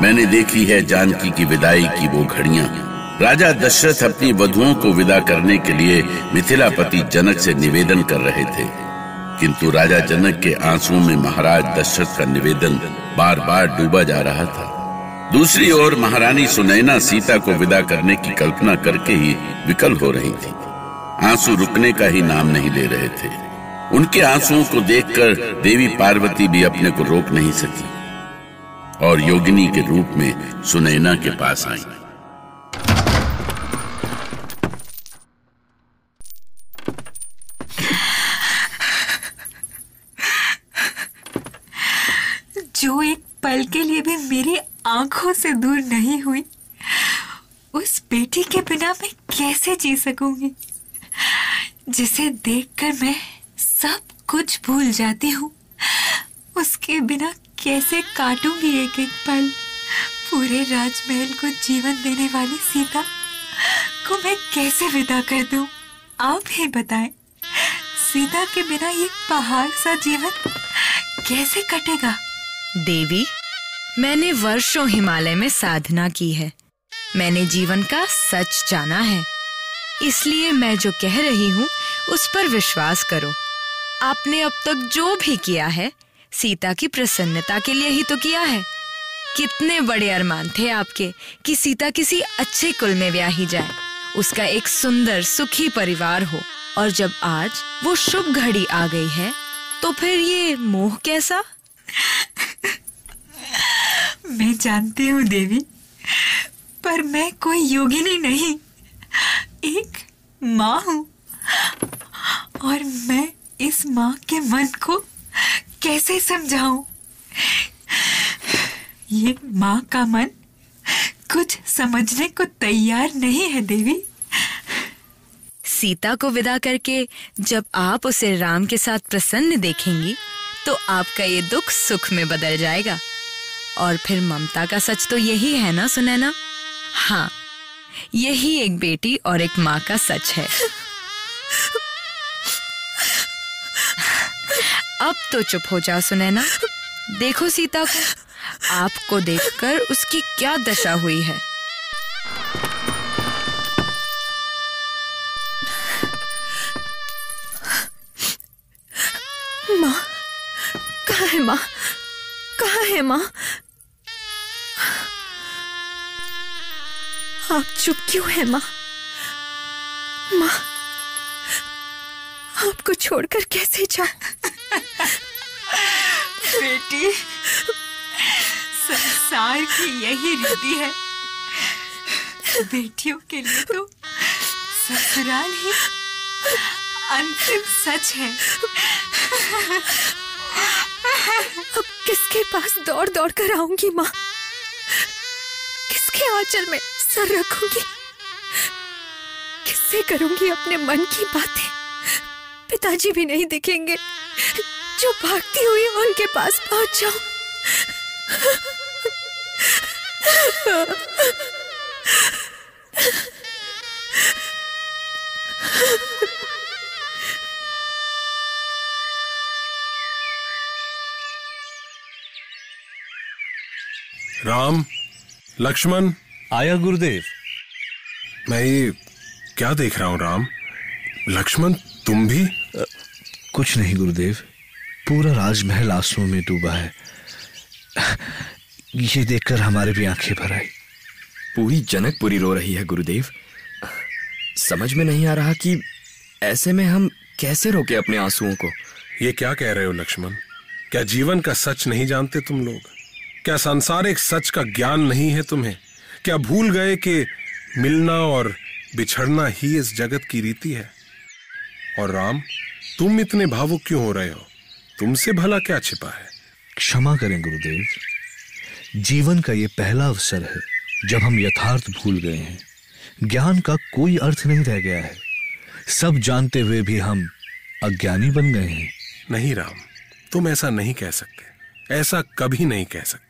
मैंने देखी है जानकी की विदाई की वो घड़ियां। राजा दशरथ अपनी वधुओं को विदा करने के लिए मिथिलापति जनक से निवेदन कर रहे थे, किंतु राजा जनक के आंसुओं में महाराज दशरथ का निवेदन बार बार डूबा जा रहा था। दूसरी ओर महारानी सुनैना सीता को विदा करने की कल्पना करके ही विकल हो रही थी। आंसू रुकने का ही नाम नहीं ले रहे थे। उनके आंसुओं को देखकर देवी पार्वती भी अपने को रोक नहीं सकी और योगिनी के रूप में सुनैना के पास आई। जो एक पल के लिए भी मेरी आंखों से दूर नहीं हुई, उस बेटी के बिना मैं कैसे जी सकूंगी, जिसे देखकर मैं सब कुछ भूल जाती हूँ। उसके बिना कैसे काटूंगी एक एक पल। पूरे राजमहल को जीवन देने वाली सीता को मैं कैसे विदा कर दूं? आप ही बताएं, सीता के बिना ये पहाड़ सा जीवन कैसे कटेगा? देवी, मैंने वर्षों हिमालय में साधना की है। मैंने जीवन का सच जाना है, इसलिए मैं जो कह रही हूँ उस पर विश्वास करो। आपने अब तक जो भी किया है सीता की प्रसन्नता के लिए ही तो किया है। कितने बड़े अरमान थे आपके कि सीता किसी अच्छे कुल में ब्याही जाए, उसका एक सुंदर सुखी परिवार हो, और जब आज वो शुभ घड़ी आ गई है तो फिर ये मोह कैसा? मैं जानती हूँ देवी, पर मैं कोई योगिनी नहीं, एक माँ हूँ, और मैं इस माँ के मन को कैसे समझाऊं? ये माँ का मन कुछ समझने को तैयार नहीं है देवी। सीता को विदा करके जब आप उसे राम के साथ प्रसन्न देखेंगी तो आपका ये दुख सुख में बदल जाएगा। और फिर ममता का सच तो यही है ना सुनैना? हाँ, यही एक बेटी और एक माँ का सच है। अब तो चुप हो जाओ सुनैना। देखो सीता को, आपको देखकर उसकी क्या दशा हुई है। माँ, कहाँ है माँ? कहाँ है माँ? आप चुप क्यों है माँ? माँ, आपको छोड़कर कैसे जाऊं? बेटी, संसार की यही रीति है। बेटियों के लिए तो ससुराल ही अंतिम सच है। अब किसके पास दौड़ दौड़ कर आऊंगी माँ? किसके आंचल में सर रखूंगी? किससे करूंगी अपने मन की बातें? पिताजी भी नहीं दिखेंगे जो भागती हुई उनके पास पहुंच जाऊं। राम, लक्ष्मण। आया गुरुदेव। मैं ये क्या देख रहा हूं राम? लक्ष्मण, तुम भी? कुछ नहीं गुरुदेव, पूरा राजमहल आंसुओं में डूबा है। ये देखकर हमारे भी आंखें भर आई। पूरी जनकपुरी रो रही है गुरुदेव। समझ में नहीं आ रहा कि ऐसे में हम कैसे रोके अपने आंसुओं को। ये क्या कह रहे हो लक्ष्मण? क्या जीवन का सच नहीं जानते तुम लोग? क्या सांसारिक सच का ज्ञान नहीं है तुम्हें? क्या भूल गए कि मिलना और बिछड़ना ही इस जगत की रीति है? और राम, तुम इतने भावुक क्यों हो रहे हो? तुमसे भला क्या छिपा है? क्षमा करें गुरुदेव, जीवन का ये पहला अवसर है जब हम यथार्थ भूल गए हैं। ज्ञान का कोई अर्थ नहीं रह गया है। सब जानते हुए भी हम अज्ञानी बन गए हैं। नहीं राम, तुम ऐसा नहीं कह सकते। ऐसा कभी नहीं कह सकते।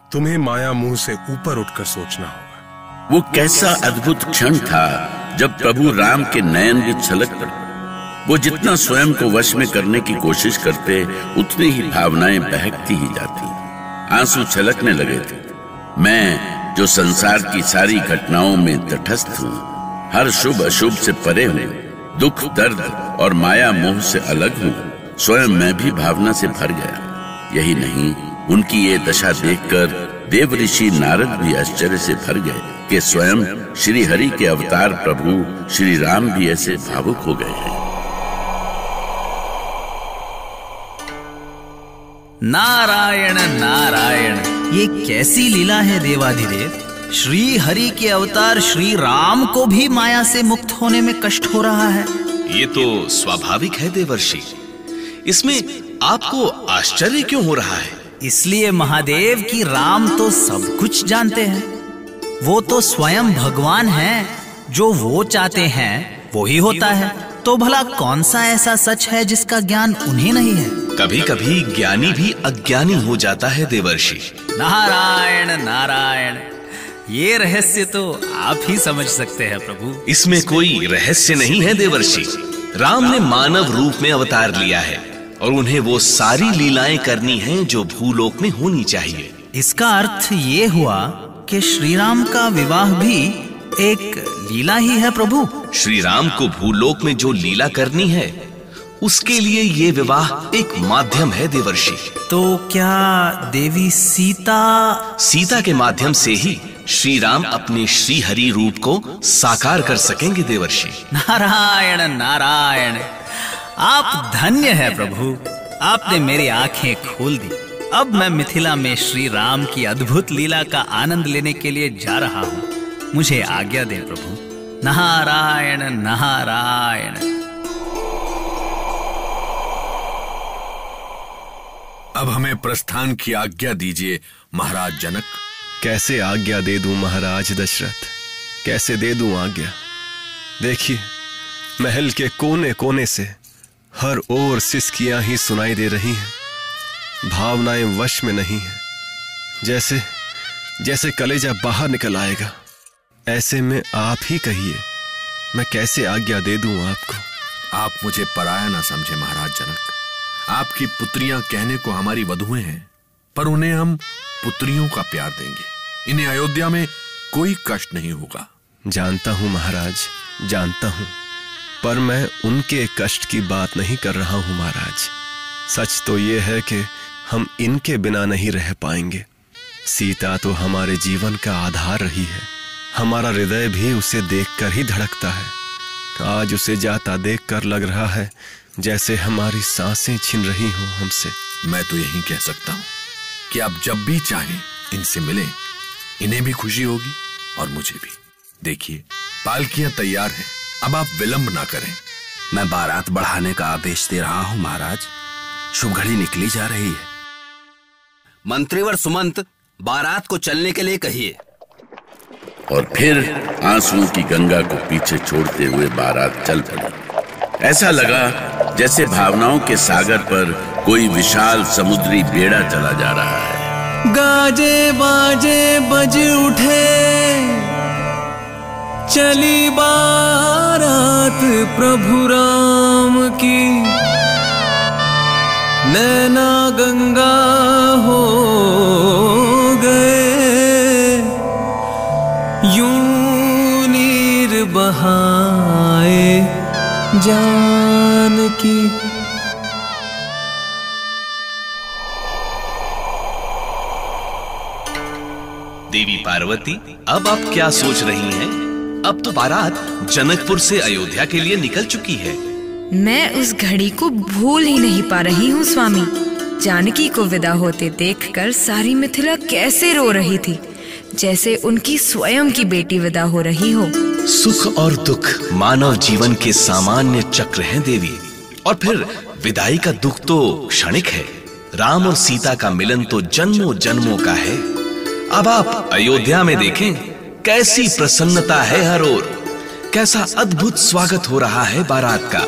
तुम्हें माया मुंह से ऊपर उठकर सोचना होगा। वो कैसा अद्भुत क्षण था जब प्रभु राम के नयन भी छलक पड़े। वो जितना स्वयं को वश में करने की कोशिश करते, उतनी ही भावनाएं बहकती ही जाती, आंसू छलकने लगे थे। मैं जो संसार की सारी घटनाओं में तटस्थ हूँ, हर शुभ अशुभ से परे हूँ, दुख दर्द और माया मोह से अलग हूँ, स्वयं मैं भी भावना से भर गया। यही नहीं, उनकी ये दशा देखकर देव ऋषि नारद भी आश्चर्य से भर गए कि स्वयं श्री हरि के अवतार प्रभु श्री राम भी ऐसे भावुक हो गए हैं। नारायण नारायण, ये कैसी लीला है देवाधिदेव। श्री हरि के अवतार श्री राम को भी माया से मुक्त होने में कष्ट हो रहा है। ये तो स्वाभाविक है देवर्षि, इसमें आपको आश्चर्य क्यों हो रहा है? इसलिए महादेव कि राम तो सब कुछ जानते हैं, वो तो स्वयं भगवान हैं। जो वो चाहते हैं वो ही होता है। तो भला कौन सा ऐसा सच है जिसका ज्ञान उन्हें नहीं है? कभी कभी ज्ञानी भी अज्ञानी हो जाता है देवर्षि। नारायण नारायण, ये रहस्य तो आप ही समझ सकते हैं प्रभु। इसमें कोई रहस्य नहीं है देवर्षि। राम ने मानव रूप में अवतार लिया है और उन्हें वो सारी लीलाएं करनी हैं जो भूलोक में होनी चाहिए। इसका अर्थ ये हुआ कि श्री राम का विवाह भी एक लीला ही है प्रभु। श्री राम को भूलोक में जो लीला करनी है उसके लिए ये विवाह एक माध्यम है देवर्षि। तो क्या देवी सीता के माध्यम से ही श्री राम अपने श्री हरि रूप को साकार कर सकेंगे देवर्षि। नारायण नारायण, आप धन्य है प्रभु, आपने मेरी आंखें खोल दी। अब मैं मिथिला में श्री राम की अद्भुत लीला का आनंद लेने के लिए जा रहा हूँ। मुझे आज्ञा दे प्रभु। नारायण नारायण। अब हमें प्रस्थान की आज्ञा दीजिए महाराज जनक। कैसे आज्ञा दे दूं महाराज दशरथ, कैसे दे दूं आज्ञा? देखिए, महल के कोने कोने से हर ओर सिसकियां ही सुनाई दे रही हैं। भावनाएं वश में नहीं है। जैसे कलेजा बाहर निकल आएगा। ऐसे में आप ही कहिए, मैं कैसे आज्ञा दे दूं आपको? आप मुझे पराया ना समझे महाराज जनक। आपकी पुत्रियां कहने को हमारी वधुएं हैं, पर उन्हें हम पुत्रियों का प्यार देंगे। इन्हें अयोध्या में कोई कष्ट नहीं होगा। जानता हूं महाराज, जानता हूं, पर मैं उनके कष्ट की बात नहीं कर रहा हूं महाराज। सच तो ये है कि हम इनके बिना नहीं रह पाएंगे। सीता तो हमारे जीवन का आधार रही है। हमारा हृदय भी उसे देखकर ही धड़कता है। आज उसे जाता देखकर लग रहा है जैसे हमारी सांसें छिन रही हों हमसे। मैं तो यही कह सकता हूं कि आप जब भी चाहें इनसे मिलें। इन्हें भी खुशी होगी और मुझे भी। देखिए, पालकियां तैयार हैं, अब आप विलंब ना करें। मैं बारात बढ़ाने का आदेश दे रहा हूं महाराज। शुभ घड़ी निकली जा रही है। मंत्रीवर सुमंत, बारात को चलने के लिए कहिए। और फिर आंसुओं की गंगा को पीछे छोड़ते हुए बारात चल पड़ी। ऐसा लगा जैसे भावनाओं के सागर पर कोई विशाल समुद्री बेड़ा चला जा रहा है। गाजे बाजे बज उठे, चली बारात प्रभु राम की। नैना गंगा हो गए, यूं नीर बहाए जानकी। देवी पार्वती, अब आप क्या सोच रही हैं? अब तो बारात जनकपुर से अयोध्या के लिए निकल चुकी है। मैं उस घड़ी को भूल ही नहीं पा रही हूँ स्वामी। जानकी को विदा होते देखकर सारी मिथिला कैसे रो रही थी, जैसे उनकी स्वयं की बेटी विदा हो रही हो। सुख और दुख मानव जीवन के सामान्य चक्र हैं देवी, और फिर विदाई का दुख तो क्षणिक है। राम और सीता का मिलन तो जन्मों जन्मों का है। अब आप अयोध्या में देखें, कैसी प्रसन्नता है हर ओर। कैसा अद्भुत स्वागत हो रहा है बारात का।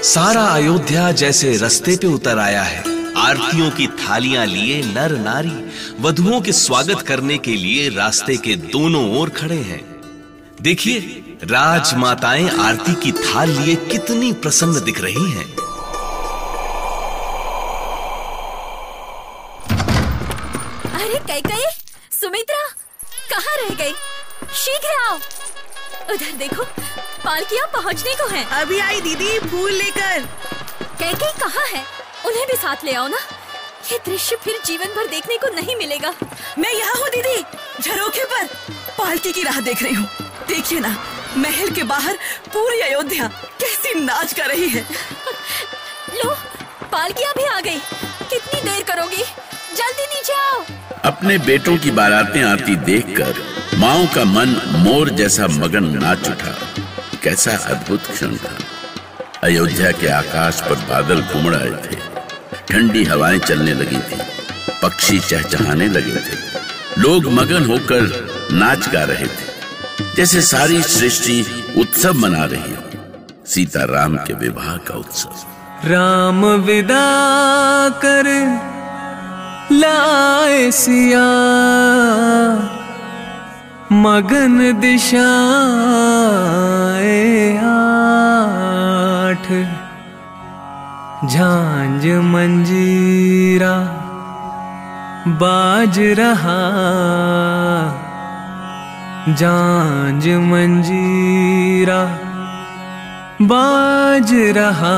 सारा अयोध्या जैसे रास्ते पे उतर आया है। आरतियों की थालियां लिए नर नारी वधुओं के स्वागत करने के लिए रास्ते के दोनों ओर खड़े हैं। देखिए, राजमाताएं आरती की थाल लिए कितनी प्रसन्न दिख रही हैं। अरे कैकेयी, सुमित्रा, कहाँ रह गई? शीघ्र आओ। उधर देखो, पालकियाँ पहुँचने को हैं। अभी आई दीदी, फूल लेकर। कैकेयी कहाँ है? उन्हें भी साथ ले आओ ना। ये दृश्य फिर जीवन भर देखने को नहीं मिलेगा। मैं यहाँ हूँ दीदी, झरोखे पर पालकी की राह देख रही हूँ। देखिए ना, महल के बाहर पूरी अयोध्या कैसी नाच कर रही है। लो, पालकियाँ भी आ गई। कितनी देर करोगी? जल्दी नीचे आओ। अपने बेटों की बारातें आती देखकर माओ का मन मोर जैसा मगन नाच उठा। कैसा अद्भुत क्षण था। अयोध्या के आकाश पर बादल घूम रहे थे, ठंडी हवाएं चलने लगी थी, पक्षी चहचहाने लगे थे, लोग मगन होकर नाच गा रहे थे, जैसे सारी सृष्टि उत्सव मना रही हो। सीता राम के विवाह का उत्सव। राम विदा कर लाए सिया, मगन दिशाए आठ, झांझ मंजीरा बाज रहा, झांझ मंजीरा बाज रहा,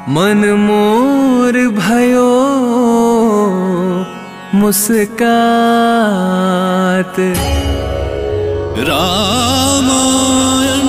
मन मोर भयो मुस्कात। रामायण